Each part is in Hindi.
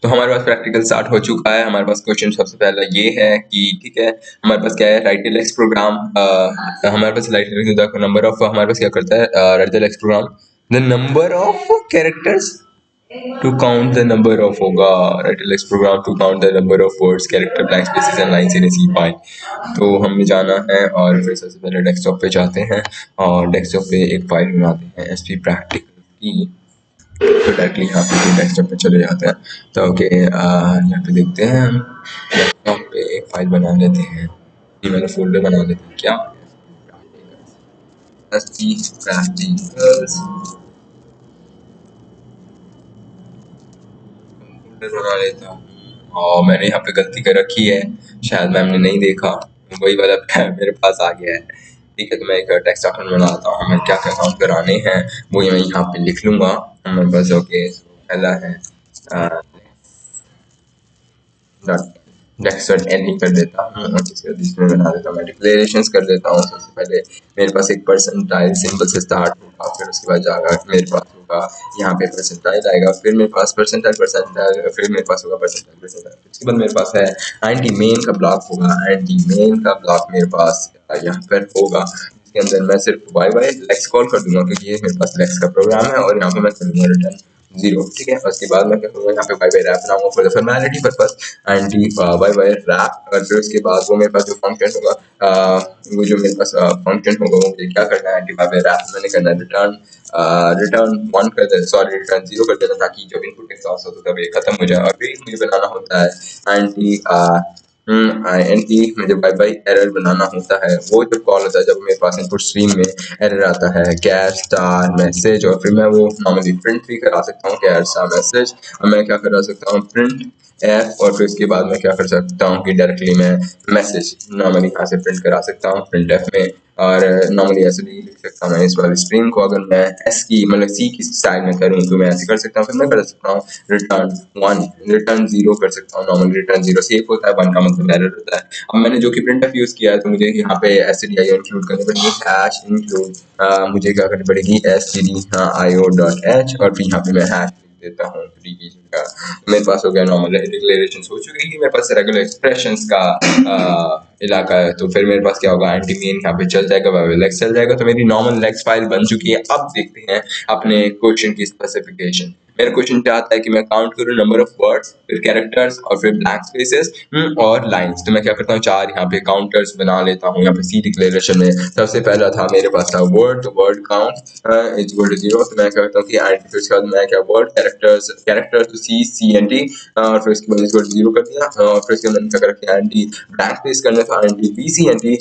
तो हमारे पास प्रैक्टिकल स्टार्ट हो चुका है। हमारे पास क्वेश्चन सबसे पहला ये है कि ठीक है, हमारे पास क्या है, राइट एलेक्स प्रोग्राम। हमारे पास राइट द नंबर ऑफ, हमारे पास क्या करता है write a Lex program the number of characters to count the number of होगा, write a Lex program to count the number of words, character, blank spaces and lines in a C file. तो हमें जाना है और फिर सबसे पहले डेस्कटॉप पे जाते हैं और डेस्कटॉप पे एक फाइल बनाते हैं एसपी प्रैक्टिकल की। तो डायरेक्टली यहाँ पे डेस्कटॉप पे चले जाते हैं। तो ओके, यहाँ पे देखते हैं हम डेस्कटॉप पे एक फाइल बना लेते हैं। ये मैंने फोल्डर बना लेते हैं क्या, एसपी प्रैक्टिकल्स बना लेता हूँ। और मैंने यहाँ पे गलती कर रखी है, शायद मैम ने नहीं देखा, वही वाला मेरे पास आ गया है। ठीक है, तो मैं एक टेक्स्ट डॉक्यूमेंट बनाता हूँ, हमें क्या क्या काउंट कराने हैं वो मैं यहाँ पे लिख लूँगा। हमारे पास ओके, पहला है डेस्कटॉप एनी कर देता हूँ और इसमें बना देता हूँ, मैं डिक्लेरेशंस कर देता हूँ। सबसे पहले मेरे पास एक परसेंटाइल सिंबल से स्टार्ट होगा, फिर उसके बाद जाएगा मेरे पास होगा यहाँ पे परसेंटाइल आएगा, फिर मेरे पास परसेंटाइल, फिर मेरे पास होगा परसेंटाइल। उसके बाद मेरे पास है एंटी मेन का ब्लॉक होगा, एंटी मेन का ब्लॉक मेरे पास यहाँ पर होगा। इसके अंदर मैं सिर्फ वाई लेक्स कॉल कर दूंगा क्योंकि ये मेरे पास लेक्स का प्रोग्राम है, और यहाँ पे मैं कर दूंगा रिटर्न 0। ठीक है, उसके बाद मैं क्या करूँगा, यहाँ पे वाई रैप बनाऊंगा for the formality purpose, anti Y wrap. और फिर उसके बाद वो मेरे पास जो फंक्शन होगा, वो जो मेरे पास फंक्शन होगा वो मुझे क्या करना है, एंटी वाई रैप मैंने करना है रिटर्न 1 कर देना, सॉरी रिटर्न 0 कर देना, ताकि जब इनपुट एग्जॉस्ट हो तो तब ये खत्म हो जाए। और फिर मुझे बनाना होता है एंटी एंटी मुझे बाय एरर बनाना होता है। वो जब कॉल होता है जब मेरे पास इनपुट स्ट्रीम में एरर आता है कैर स्टार मैसेज, और फिर मैं वो नॉर्मली प्रिंट भी करा सकता हूँ कैर स्टार मैसेज, और मैं क्या करा सकता हूँ प्रिंट एफ, और फिर उसके बाद मैं क्या कर सकता हूँ कि डायरेक्टली मैं मैसेज नॉर्मली यहाँ से प्रिंट करा सकता हूँ प्रिंट एफ में, और नॉर्मली ऐसे भी लिख सकता हूँ मैं इस वाली स्ट्रिंग को। अगर मैं एस की मतलब सी की स्टाइल में करूँ तो मैं ऐसे कर सकता हूँ। फिर मैं कर सकता हूँ रिटर्न 1 रिटर्न 0 कर सकता हूँ, नॉर्मली रिटर्न 0 सेफ होता है, 1 का मतलब एरर होता है। अब मैंने जो कि प्रिंट एफ यूज किया है तो मुझे यहाँ पे stdio इंक्लूड करनी पड़ेगी, हैश इंक्लूड मुझे क्या करनी पड़ेगी stdio.h, और फिर यहाँ पे मैं हैश देता हूँ का। मेरे पास हो गया नॉर्मल डिक्लेरेशन हो चुकी है, मेरे पास रेगुलर एक्सप्रेशंस का इलाका है। तो फिर मेरे पास क्या होगा, एंटी मेन यहाँ पे चल जाएगा, लेक्स चल जाएगा। तो मेरी नॉर्मल लेक्स फाइल बन चुकी है। अब देखते हैं अपने क्वेश्चन की स्पेसिफिकेशन। मेरा क्वेश्चन चाहता है कि मैं काउंट करूँ नंबर ऑफ वर्ड्स, फिर कैरेक्टर्स, और फिर ब्लैंक स्पेसेस और लाइंस। तो मैं क्या करता हूँ, 4 यहाँ पे काउंटर्स बना लेता हूँ। यहाँ पे सी डिक्लेरेशन में सबसे पहला था मेरे पास था वर्ड, तो word count is equal to 0। तो मैं क्या करता हूँ कि एंड, फिर उसके बाद मैं क्या वर्ड कैरेक्टर्स तो सी एन टी, और फिर उसके बाद इसको 0 कर दिया, और फिर उसके बाद मैंने क्या कर रखा एंटी ब्लैंक स्पेस करना था, anti B C N T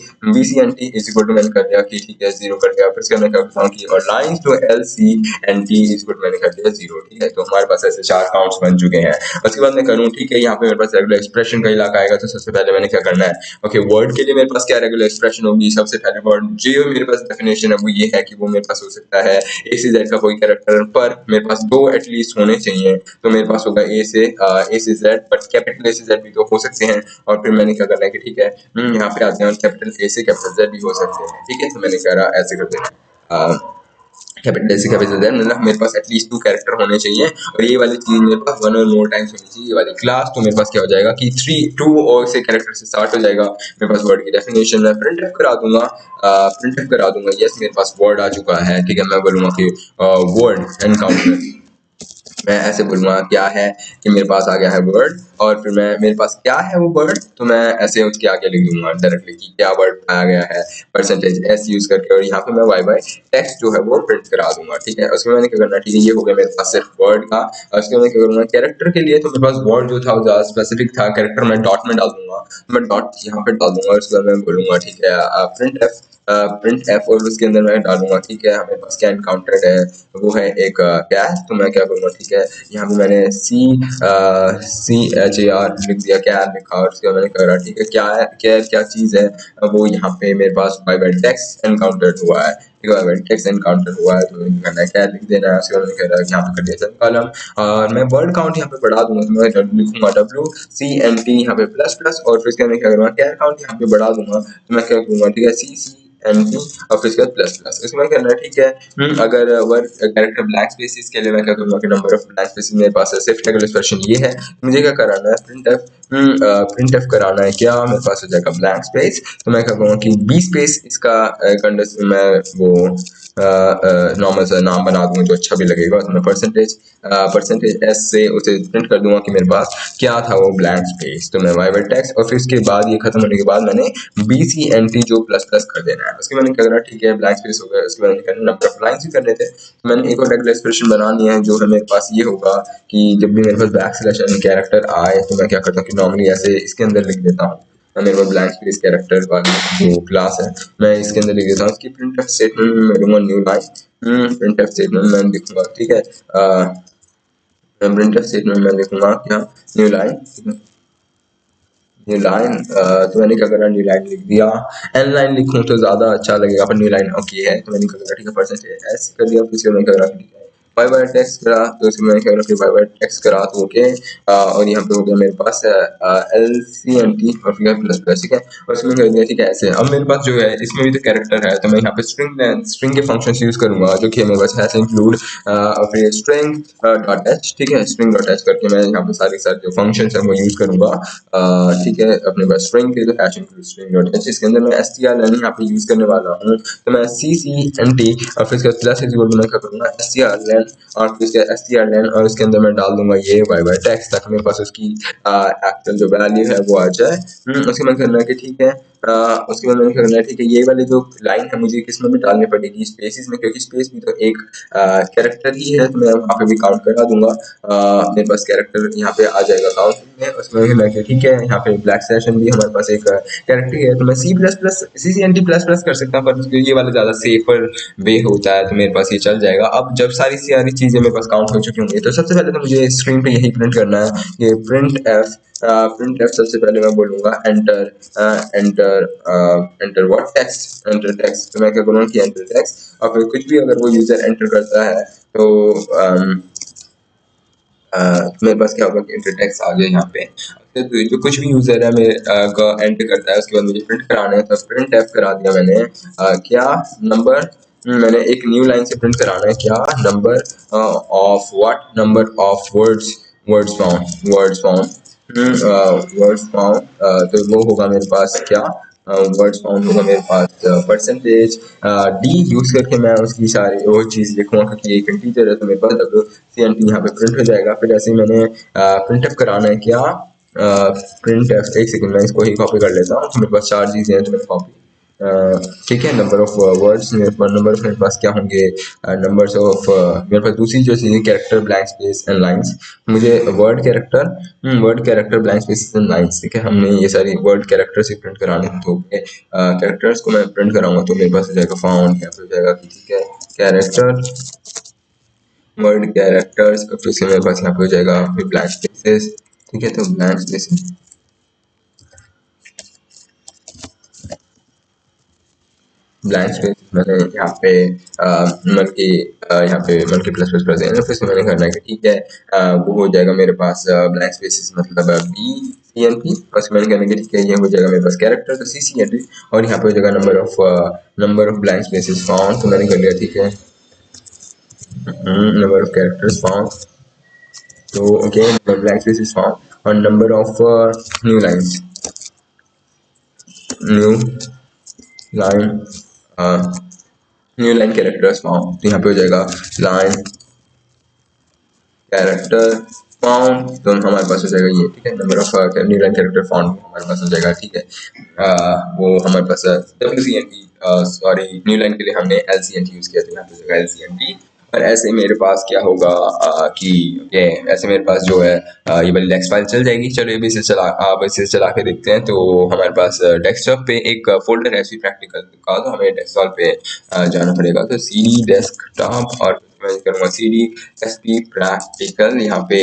is equal to मैंने कर दिया कि ठीक है 0 कर दिया। फिर उसके बाद मैं क्या करता हूँ कि और लाइंस तो L C N T is equal मैंने कर दिया 0। ठीक है, तो हमारे पास ऐसे 4 काउंट्स बन चुके हैं। उसके बाद मैं करूँ, ठीक है, यहाँ पे मेरे पास रेगुलर एक्सप्रेशन का इलाका आएगा। तो सबसे पहले मैंने क्या करना है, ओके वर्ड के लिए मेरे पास क्या रेगुलर एक्सप्रेशन होगी। सबसे पहले वर्ड जो मेरे पास डेफिनेशन है वो ये है कि वो मेरे पास हो सकता है ए से जेड का कोई कैरेक्टर, पर मेरे पास 2 एटलीस्ट होने चाहिए। तो मेरे पास होगा ए से जेड, बट कैपिटल ए से जेड भी तो हो सकते हैं। और फिर मैंने क्या करना है कि ठीक है यहाँ पे आते हैं, कैपिटल ए से कैपिटल जेड भी हो सकते हैं। ठीक है, तो मैंने कहा ऐसे कर देना, कैपिटल ए से कैपिटल जेड, मतलब मेरे पास एटलीस्ट 2 कैरेक्टर होने चाहिए, और ये वाली चीज मेरे पास 1 और मोर टाइम्स होनी चाहिए, ये वाली क्लास। तो मेरे पास क्या हो जाएगा कि 2 और से कैरेक्टर से स्टार्ट हो जाएगा। मेरे पास वर्ड की डेफिनेशन में प्रिंट एफ करा दूंगा, यस मेरे पास वर्ड आ चुका है। ठीक है, मैं बोलूंगा कि वर्ड एनकाउंटर, मैं ऐसे बोलूँगा क्या है कि मेरे पास आ गया है वर्ड, और फिर मेरे पास क्या है वो वर्ड, तो मैं ऐसे उसके आगे लिख दूंगा डायरेक्टली कि क्या वर्ड आया गया है परसेंटेज एस यूज करके, और यहाँ पे मैं वाई टेक्स्ट जो है वो प्रिंट करा दूंगा। ठीक है, उसमें मैंने क्या करना, ठीक है ये हो गया मेरे पास सिर्फ वर्ड का। और उसके मैं क्या करूँगा कैरेक्टर के लिए, तो मेरे पास वर्ड जो था वो ज़्यादा स्पेसिफिक था, कैरेक्टर मैं डॉट में डाल दूंगा, मैं डॉट यहाँ पे डाल दूंगा। उसके बाद मैं बोलूँगा ठीक है प्रिंट एफ, और उसके अंदर मैं डालूंगा ठीक है हमारे पास क्या एनकाउंटर्ड है, वो है एक कैश। तो मैं क्या करूँगा, ठीक है यहाँ पे मैंने CHAR लिख दिया, क्या लिखा, और उसके बाद मैंने करा ठीक है क्या चीज़ है वो यहाँ पे मेरे पास बाय टेक्स्ट एनकाउंटर्ड हुआ है। ठीक है, टेक्स्ट एनकाउंटर हुआ है, तो मैंने क्या लिख देना है। उसके बाद मैंने कह रहा है यहाँ पे कर दिया कॉलम, और मैं वर्ड काउंट यहाँ पे बढ़ा दूंगा। तो मैं लिखूंगा WCNT यहाँ पे प्लस, और फिर इसके मैं क्या करूँगा कैर काउंट यहाँ पे बढ़ा दूंगा। तो मैं क्या करूँगा ठीक है एमटी और फिर उसके बाद प्लस प्लस इसमें करना है, ठीक है। अगर वर्क कैरेक्टर ब्लैंक स्पेसेस के लिए मैं क्या करूँगा कि नंबर ऑफ ब्लैंक स्पेसेस मेरे पास है, सिर्फ रेगुलर एक्सप्रेशन ये है, मुझे क्या कराना है प्रिंट एफ कराना है, क्या मेरे पास हो जाएगा ब्लैंक स्पेस, तो मैं क्या कहूँगा कि बी स्पेस इसका मैं वो नॉर्मल सा नाम बना दूंगा जो अच्छा भी लगेगा, तो मैं परसेंटेज एस से उसे प्रिंट कर दूंगा कि मेरे पास क्या था वो ब्लैंक स्पेस, तो मैं वाइवर टेक्स्ट और फिर उसके बाद ये खत्म होने के बाद मैंने बी सी एन टी जो प्लस प्लस कर देना है, उसके मैंने क्या करना, ठीक है ब्लैंक स्पेस हो गया, उसके बाद मैंने नंबर ऑफ लाइन्स भी करने थे, तो मैंने एक और रेगुलर एक्सप्रेशन बनानी है जो है मेरे पास ये होगा कि जब भी मेरे पास बैक स्लैश कैरेक्टर आए तो मैं क्या करता हूँ कि नॉर्मली ऐसे इसके अंदर लिख देता हूँ, मेरे पास ब्लैंक स्पेस कैरेक्टर वाली जो क्लास है मैं इसके अंदर लिख देता हूँ, इसकी प्रिंट एफ स्टेटमेंट में मैं लूंगा new line, print F statement में लिखूंगा, ठीक है, प्रिंट एफ स्टेटमेंट में लिखूंगा क्या न्यू लाइन, न्यू लाइन, तो मैंने क्या करा न्यू लाइन लिख दिया, एन लाइन लिखूं तो ज्यादा अच्छा लगेगा पर न्यू लाइन ओके है, तो मैंने क्या करा, ठीक है परसेंटेज एस कर दिया, फिर मैंने क्या करा, ठीक है बाय बाय टेक्स्ट करा, तो इसमें मैंने क्या करा, फिर बाय बाय टेक्स्ट करा तो ओके, और यहाँ पे हो गया मेरे पास एल सी एन टी और फिर प्लस प्लस, ठीक है, और इसमें कर दिया, ठीक है ऐसे। अब मेरे पास जो है इसमें भी तो कैरेक्टर है, तो मैं यहाँ पे स्ट्रिंग के फंक्शंस यूज करूंगा जो कि मेरे पास है इंक्लूड और फिर स्ट्रिंग डॉट एच, ठीक है, स्ट्रिंग डॉट एच करके मैं यहाँ पे सारे जो फंक्शंस है वो यूज करूंगा, ठीक है, अपने पास स्ट्रिंग के तो hash include string dot H, इसके अंदर मैं strlen यहाँ पे यूज करने वाला हूँ, तो मैं ccnt और फिर इसका प्लस इक्वल टू मैं क्या करूंगा strlen और फिर इसका strlen और इसके अंदर मैं डाल दूंगा ये बाय बाय टेक्स्ट ताकि मेरे पास उसकी एक्चुअल जो वैल्यू है वो आ जाए, उसके बाद करना है कि ठीक है, उसके बाद मैंने करना है, ठीक है, ये वाली जो लाइन है मुझे किस में भी डालनी पड़ेगी स्पेसिस में, क्योंकि स्पेस भी तो एक कैरेक्टर ही है, तो मैं वहाँ पे भी काउंट करा दूंगा, मेरे पास कैरेक्टर यहाँ पे आ जाएगा काउंट में, उसमें भी मैं ठीक है यहाँ पे ब्लैक सेशन भी हमारे पास एक कैरेक्टर है, तो मैं C plus plus C C N T plus plus कर सकता हूँ, पर ये वाला ज़्यादा सेफर वे होता है, तो मेरे पास ये चल जाएगा। अब जब सारी चीज़ें मेरे पास काउंट हो चुकी होंगी तो सबसे पहले तो मुझे स्क्रीन पे यही प्रिंट करना है, ये प्रिंट एफ सबसे पहले मैं बोलूँगा enter what text, enter text, तो मैं क्या करूँगा कि एंटर टेक्स्ट और फिर कुछ भी अगर वो यूज़र एंटर करता है तो मेरे पास क्या होगा कि एंटर टेक्स्ट आ गया यहाँ पे, तो जो कुछ भी यूज़र है मेरे का एंटर करता है उसके बाद मुझे प्रिंट कराना है, तो प्रिंट एफ करा दिया मैंने, क्या नंबर, मैंने एक न्यू लाइन से प्रिंट कराना है क्या number of what, number of words found, तो वो होगा मेरे पास क्या वर्ड्स फाउंड होगा मेरे पास परसेंटेज डी यूज करके मैं उसकी सारी वो चीज़ लिखूंगा क्योंकि एक इंटीजर है, तो मेरे पास डब्ल्यू सी एन टी यहाँ पे प्रिंट हो जाएगा। फिर ऐसे ही मैंने प्रिंट एफ कराना है क्या प्रिंट एफ, एक सेकंड मैं इसको ही कॉपी कर लेता हूँ, तो मेरे पास 4 चीज़ें हैं तो मैं कॉपी, ठीक है, number of words number of मेरे पास क्या होंगे नंबर्स ऑफ मेरे पास दूसरी जो चीज़ character blank space and lines, मुझे word character blank space and lines, ठीक है, हमने ये सारी वर्ड कैरेक्टर से प्रिंट कराने हैं, तो कैरेक्टर्स को मैं प्रिंट कराऊंगा तो मेरे पास हो जाएगा फाउंड, यहाँ पे हो जाएगा कि ठीक है कैरेक्टर वर्ड कैरेक्टर्स और फिर से मेरे पास यहाँ पे हो जाएगा ब्लैंक स्पेसेस, ठीक है, तो ब्लैंक स्पेसेस ब्लैंक स्पेस मैंने यहाँ पे मल्टी प्लस प्लस प्लस है, फिर से मैंने करना है कि ठीक है वो हो जाएगा मेरे पास ब्लैंक स्पेसिस मतलब बी सी एन पी, और उसमें मैंने करना है कि ठीक है ये हो जाएगा मेरे पास कैरेक्टर तो सी सी एन टी, और यहाँ पे हो जाएगा number of blank spaces found, तो मैंने कर लिया, ठीक है, नंबर ऑफ कैरेक्टर्स फाउंड, तो ओके ब्लैंक स्पेसिस फाउंड और number of new lines new line new line characters found, तो यहाँ पे हो जाएगा लाइन कैरेक्टर फाउंड, तो हमारे पास हो जाएगा ये, ठीक है, number of new line character found हमारे पास हो जाएगा, ठीक है, वो हमारे पास W C N T sorry new line के लिए हमने L C N T use किया, तो यहाँ पे हो जाएगा एल सी एन टी, और ऐसे मेरे पास क्या होगा कि ये ऐसे मेरे पास जो है ये वाली लेक्स फाइल चल जाएगी। चलो ये भी इसे चला के देखते हैं, तो हमारे पास डेस्कटॉप पे एक फोल्डर है सी प्रैक्टिकल का, तो हमें डेस्कटॉप पे जाना पड़ेगा, तो सी डी डेस्कटॉप और मैं करूँगा C D S P practical, यहाँ पे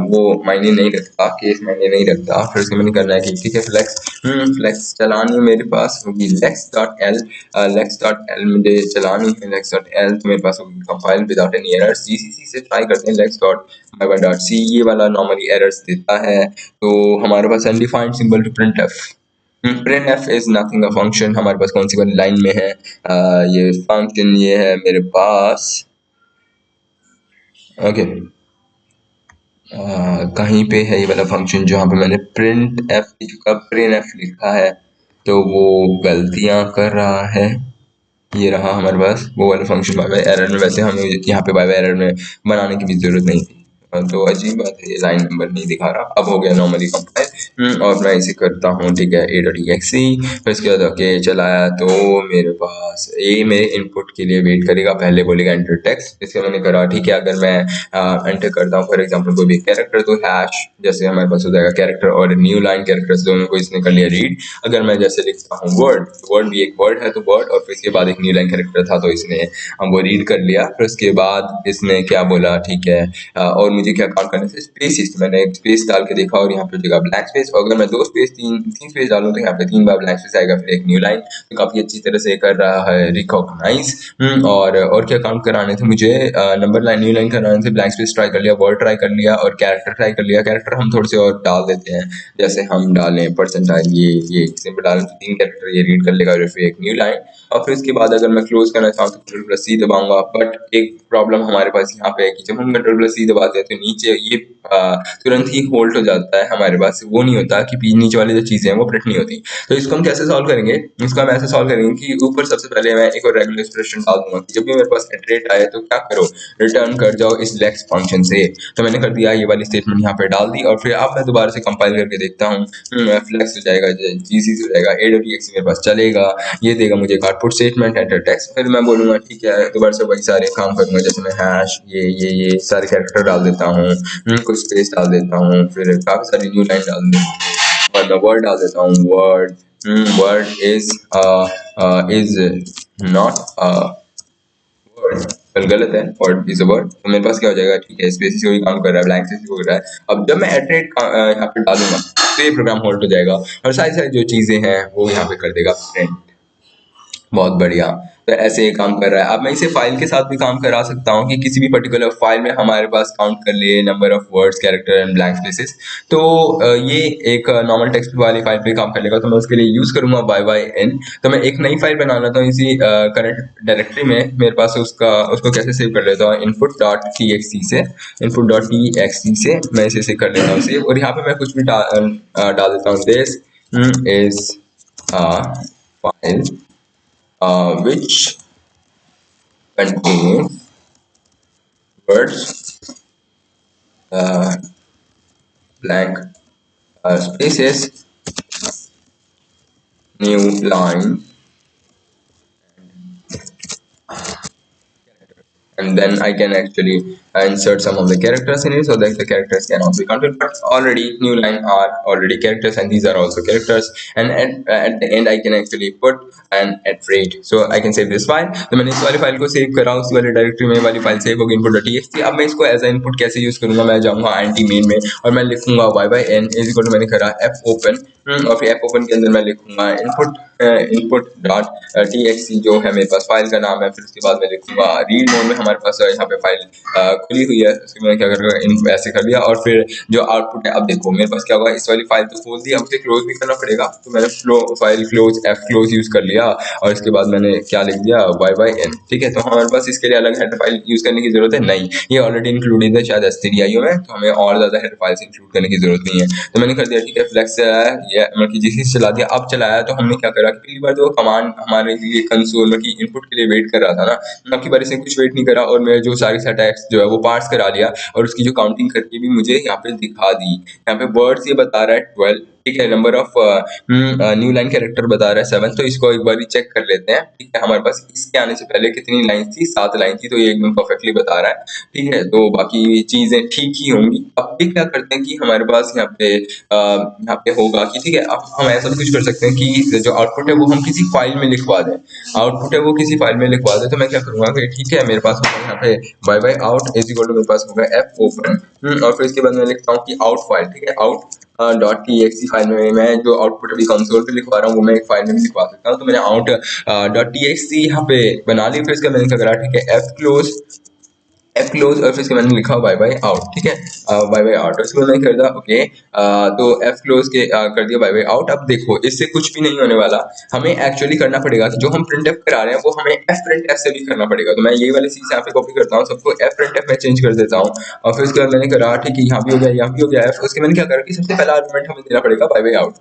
वो मायने नहीं रखता, केस मायने नहीं रखता, फिर उसके मैंने करना है कि ठीक है फ्लेक्स चलानी है मेरे पास होगी लेक्स डॉट एल मुझे चलानी है लेक्स डॉट एल, तो मेरे पास होगी compile without any errors, GCC से ट्राई करते हैं लेक्स डॉट सी, ये वाला नॉर्मली एरर्स देता है, तो हमारे पास undefined symbol to printf, printf is nothing a function. हमारे पास कौन सी वाली लाइन में है? ये फंक्शन ये है मेरे पास, ओके, कहीं पे है ये वाला फंक्शन जहाँ पे मैंने प्रिंट एफ का प्रिंट एफ लिखा है, तो वो गलतियाँ कर रहा है। ये रहा हमारे पास वो वाला फंक्शन बाय बाय एरर में। वैसे हमें यहाँ पे बाय बाय एरर में बनाने की भी जरूरत नहीं थी। तो अजीब बात है, ये लाइन नंबर नहीं दिखा रहा। अब हो गया नॉर्मली कंपाइल, और मैं इसे करता हूँ, ठीक है, ए डॉट ई एक्स सी। फिर इसके बाद ओके चलाया, तो मेरे पास ए मेरे इनपुट के लिए वेट करेगा, पहले बोलेगा एंटर टेक्स्ट। इसके मैंने करा, ठीक है। अगर मैं एंटर करता हूँ फॉर एग्जाम्पल कोई भी कैरेक्टर, तो हैश जैसे हमारे पास हो जाएगा कैरेक्टर और न्यू लाइन कैरेक्टर्स दोनों को इसने कर लिया रीड। अगर मैं जैसे लिखता हूँ वर्ड, तो वर्ड भी एक वर्ड है, तो वर्ड, और फिर इसके बाद एक न्यू लाइन कैरेक्टर था, तो इसने वो रीड कर लिया। फिर उसके बाद इसने क्या बोला, ठीक है, और मुझे क्या काम करने से स्पेसिस, मैंने एक स्पेस डाल के देखा और यहाँ पे जगह ब्लैंक स्पेस, और अगर मैं दो स्पेस तीन तीन स्पेस डालूं तो यहाँ पे 3 बार ब्लैंक स्पेस आएगा, फिर एक न्यू लाइन। तो काफी अच्छी तरह से कर रहा है रिकॉग्नाइज। और क्या काम कराने थे मुझे, नंबर लाइन न्यू लाइन कराने थे, ब्लैंक स्पेस ट्राई कर लिया, वर्ड ट्राई कर लिया, और कैरेक्टर ट्राई कर लिया। कैरेक्टर हम थोड़े से और डाल देते हैं, जैसे हम डालें परसेंटाइल, ये सिंपल डालें तो 3 कैरेक्टर ये रीड कर लेगा, और फिर एक न्यू लाइन। और फिर इसके बाद अगर मैं क्लोज करना चाहूँ तो Ctrl+C दबाऊंगा। बट एक प्रॉब्लम हमारे पास यहाँ पे है कि जब हम Ctrl+C दबाते हैं तो नीचे ये तुरंत ही होल्ड हो जाता है, हमारे पास वो नहीं होता कि नीचे वाली जो चीजें हैं वो प्रिंट नहीं होती। तो इसको हम कैसे सॉल्व करेंगे? इसको हम ऐसे सॉल्व करेंगे कि ऊपर सबसे पहले मैं एक और रेगुलर एक्सप्रेशन डाल दूंगा कि जब भी मेरे पास एट आए तो क्या करो, रिटर्न कर जाओ इस लेक्स फंक्शन से। तो मैंने कर दिया, ये वाली स्टेटमेंट यहाँ पे डाल दी, और फिर अब मैं दोबारा से कंपाइल करके देखता हूँ, फ्लेक्स हो जाएगा, जीसी हो जाएगा, AWX मेरे पास चलेगा, ये देगा मुझे एक आउटपुट स्टेटमेंट एंटर टेक्स्ट। फिर मैं बोलूंगा ठीक है, दोबारा से वही सारे काम करूंगा, जैसे मैं हैश ये सारे कैरेक्टर डाल देता हूँ, कुछ स्पेस डाल देता हूँ, फिर काफी सारी न्यू लाइन डाल देता हूँ, और मैं वर्ड डाल देता हूँ, word word is not word, गलत है, वर्ड इज अ वर्ड। तो मेरे पास क्या हो जाएगा, ठीक है, स्पेस से वही काम कर रहा है, ब्लैंक से हो रहा है। अब जब मैं एट यहाँ पे डालूंगा तो ये प्रोग्राम होल्ड हो जाएगा, और सारी सारी जो चीजें हैं वो यहाँ पे कर देगा प्रिंट। बहुत बढ़िया। तो ऐसे ही काम कर रहा है। अब मैं इसे फाइल के साथ भी काम करा सकता हूँ कि किसी भी पर्टिकुलर फाइल में हमारे पास काउंट कर लिए number of words, character and blank spaces. तो ये एक नॉर्मल टेक्स्ट वाली फाइल पे काम कर लेगा, तो मैं उसके लिए यूज करूंगा YYN। तो मैं एक नई फाइल बना लेता हूँ इसी करंट डायरेक्टरी में, मेरे पास उसको कैसे सेव कर लेता हूँ, input.txt से, input.txt से मैं इसे सेव कर लेता हूँ सेव। और यहाँ पे मैं कुछ भी डाल देता हूँ, this is file which contains words, blank spaces, new line, and then I can actually insert some of the characters in it so that the characters can also be counted. But already new line are already characters, and these are also characters. And at the end I can actually put an at rate, so I can save this file. तो मैंने इस वाली फाइल को सेव करा, उस वाली डायरेक्टरी में वाली फाइल सेव होगी input.txt। अब मैं इसको एज अ इनपुट कैसे यूज करूंगा, मैं जाऊंगा int main में और मैं लिखूंगा YYN इज इक्वल टू, मैंने करा f open, और फिर f open के अंदर मैं लिखूंगा input डॉट txt जो है मेरे पास फाइल का नाम है। फिर उसके बाद मैं लिखूंगा रीड मोड में, हमारे पास यहाँ पे फाइल खुली हुई है, उसके मैं क्या करूँगा, इन ऐसे कर लिया। और फिर जो आउटपुट है, अब देखो मेरे पास क्या होगा, इस वाली फाइल तो खोल दी, अब इसे क्लोज भी करना पड़ेगा। तो मैंने file close f close use कर लिया, और इसके बाद मैंने क्या लिख दिया, YYN। ठीक है, तो हमारे पास इसके लिए अलग हेडर फाइल यूज करने की जरूरत है नहीं, ये ऑलरेडी इंक्लूडेड है शायद stdio में, तो हमें और ज्यादा हेडर फाइल्स इंक्लूड करने की जरूरत नहीं है। तो मैंने कर दिया, ठीक है, फ्लेक्स ये मतलब जिस चला दिया। अब चलाया तो हमने क्या करा, पहली बार तो कमांड हमारे लिए कंसोल में इनपुट के लिए वेट कर रहा था ना, अब की बार इसने कुछ वेट नहीं करा, और मेरे जो सारी टेक्स्ट जो है वो पार्स करा लिया, और उसकी जो काउंटिंग करके भी मुझे यहाँ पे दिखा दी। यहाँ पे वर्ड्स ये बता रहा है 12, ठीक है, number of new line character बता रहा है 7। तो इसको एक बार चेक कर लेते हैं, ठीक है। हमारे पास इसके आने से पहले कितनी लाइन थी, 7 लाइन थी, तो ये एकदम परफेक्टली बता रहा है, ठीक है। तो बाकी चीजें ठीक ही होंगी। अब भी क्या करते हैं कि हमारे पास यहाँ पे होगा कि ठीक है, अब हम ऐसा भी कुछ कर सकते हैं कि जो आउटपुट है वो हम किसी फाइल में लिखवा दें, आउटपुट है वो किसी फाइल में लिखवा दें। तो मैं क्या करूंगा कि ठीक है, मेरे पास होगा यहाँ पे YYOut इज इक्वल टू, मेरे पास होगा f open, और फिर इसके बाद मैं लिखता हूँ कि आउट फाइल, ठीक है, आउट डॉट txt फाइल में मैं जो आउटपुट अभी कंसोल पे लिखवा रहा हूँ वो मैं एक फाइल में भी लिखवा सकता हूँ। तो मैंने आउट डॉट txt यहाँ पे बना ली। फिर इसका मैंने क्या करा, ठीक है, f क्लोज एफ क्लोज और फिर इसके मैंने लिखा बाय बाय आउट, ठीक है, बाय बाय आउट। उसके बाद मैंने कर दिया ओके, तो एफ क्लोज के कर दिया बाय बाय आउट। अब देखो इससे कुछ भी नहीं होने वाला, हमें एक्चुअली करना पड़ेगा कि जो हम प्रिंट एफ करा रहे हैं वो हमें एफ प्रिंट एफ से भी करना पड़ेगा। तो मैं ये वाली चीज यहाँ पे कॉपी करता हूँ, सबको एफ प्रिंट एफ में चेंज कर देता हूँ और फिर उसके बाद मैंने करा ठीक है, यहाँ भी हो गया, यहाँ भी हो गया एफ। उसके मैंने क्या करा कि सबसे पहला आर्गुमेंट हमें देना पड़ेगा बाय बाय आउट,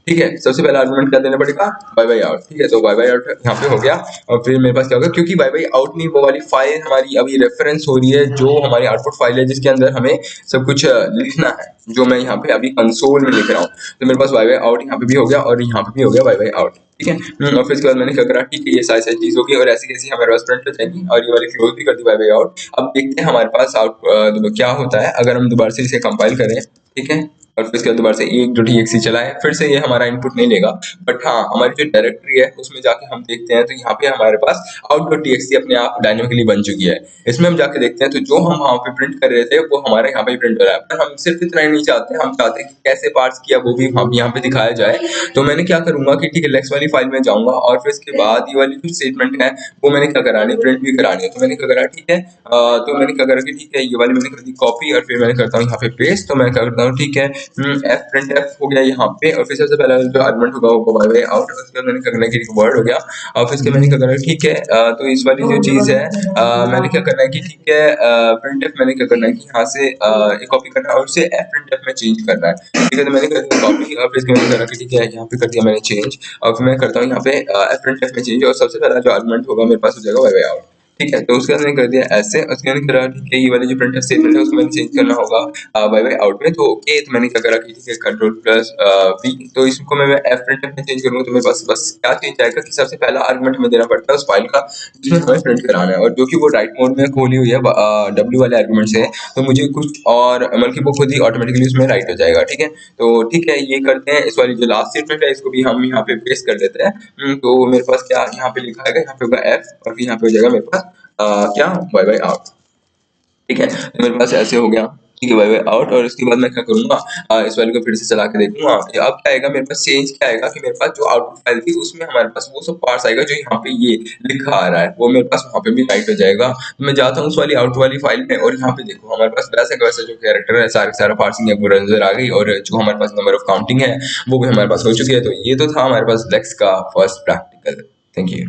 ठीक है, सबसे पहला आर्गुमेंट क्या देना पड़ेगा, बाय बाय आउट, ठीक है। तो बाय बाय आउट यहाँ पे हो गया और फिर मेरे पास क्या होगा, क्योंकि बाय बाय आउट नहीं, वो वाली फाइल हमारी अभी रेफरेंस हो रही है जो हमारी आउटपुट फाइल है जिसके अंदर हमें सब कुछ लिखना है, जो मैं यहाँ पे अभी कंसोल में लिख रहा हूँ। तो मेरे पास बाय बाय आउट यहाँ पे भी हो गया और यहाँ पे भी हो गया बाय बाय आउट, ठीक है। और फिर इसके बाद मैंने क्या करा, ठीक है, ये सारी सारी चीज होगी और ऐसी कैसी हमारे पास प्रिंट हो जाएगी और ये वाली क्लोज भी कर दी बाय बाय आउट। अब देखते हैं हमारे पास आउट क्या होता है अगर हम दोबारा से इसे कंपाइल करें, ठीक है, और फिर इसके बाद दोबारा से एक.exe चलाएं, फिर से ये हमारा इनपुट नहीं लेगा, बट हाँ हमारी जो डायरेक्टरी है उसमें जाके हम देखते हैं तो यहाँ पे हमारे पास out.txt अपने आप डायनेमिकली बन चुकी है। इसमें हम जाके देखते हैं तो जो हम वहाँ पे प्रिंट कर रहे थे वो हमारे यहाँ पे प्रिंट हो रहा है, पर हम सिर्फ इतना ही नहीं चाहते, हम चाहते हैं कि कैसे पार्स किया वो भी हम यहाँ पे दिखाया जाए। तो मैंने क्या करूंगा कि ठीक है, लेक्स वाली फाइल में जाऊंगा और फिर इसके बाद ये वाली जो स्टेटमेंट है वो मैंने क्या करानी, प्रिंट भी करानी है। तो मैंने क्या करा, ठीक है, तो मैंने क्या करा कि ठीक है, ये वाली मैंने कर दी कॉपी और फिर मैंने करता हूँ यहाँ पे पेस्ट। तो मैं क्या करता हूँ, ठीक है, एफ प्रिंट एफ हो गया यहाँ पे और फिर सबसे पहला जो आर्गुमेंट होगा वो बाय बाय आउट, उसके बाद मैंने क्या करना है कि वर्ड हो गया और फिर इसके मैंने क्या करना है, ठीक है, तो इस वाली जो चीज है मैंने क्या करना है कि ठीक है, प्रिंट एफ मैंने क्या करना है कि यहाँ से एक कॉपी करना है और उसे एफ प्रिंट एफ में चेंज करना है, ठीक है। तो मैंने कर दिया कॉपी और फिर इसके मैंने करा कि ठीक है, यहाँ पे कर दिया मैंने चेंज और फिर मैं करता हूँ यहाँ पे एफ प्रिंट एफ में चेंज और सबसे पहला जो आर्गुमेंट होगा मेरे पास हो जाएगा बाय बाय आउट, ठीक है। तो उसके बाद मैंने कर दिया ऐसे, उसके मैंने करा ठीक है, ये वाली जो प्रिंट स्टेटमेंट है उसको मैंने चेंज करना होगा बाय बाय आउट में। तो ओके, तो मैंने क्या करा कि ठीक है, कंट्रोल प्लस वी, तो इसको मैं एफ प्रिंट में चेंज करूंगा तो मेरे पास बस क्या चेंज आएगा कि सबसे पहला आर्गुमेंट हमें देना पड़ता है उस फाइल का जिसमें हमें प्रिंट कराना है और जो कि वो राइट मोड में खोली हुई है डब्ल्यू वाले आर्गुमेंट से, तो मुझे कुछ और बल्कि वो खुद ही ऑटोमेटिकली उसमें राइट हो जाएगा, ठीक है। तो ठीक है, ये करते हैं, इस वाली जो लास्ट स्टेटमेंट है इसको भी हम यहाँ पे पेस्ट कर देते हैं। तो मेरे पास क्या यहाँ पे लिखा है, यहाँ पे होगा एफ और फिर यहाँ पे हो जाएगा मेरे पास क्या, बाय बाय आउट, ठीक है। तो मेरे पास ऐसे हो गया, ठीक है, बाय बाय आउट। और उसके बाद मैं क्या करूंगा, इस वाले को फिर से चला के देखूंगा। अब क्या आएगा मेरे पास, चेंज क्या आएगा कि मेरे पास जो आउटपुट फाइल थी उसमें हमारे पास वो सब पार्ट्स आएगा जो यहाँ पे ये लिखा आ रहा है वो मेरे पास वहाँ पे भी राइट हो जाएगा। तो मैं जाता हूँ उस वाली आउट वाली फाइल में और यहाँ पे देखो हमारे पास वैसे का वैसा जो कैरेक्टर है सारा पार्सिंग है वो नजर आ गई और जो हमारे पास नंबर ऑफ काउंटिंग है वो भी हमारे पास हो चुकी है। तो ये तो था हमारे पास लेक्स का फर्स्ट प्रैक्टिकल। Thank you.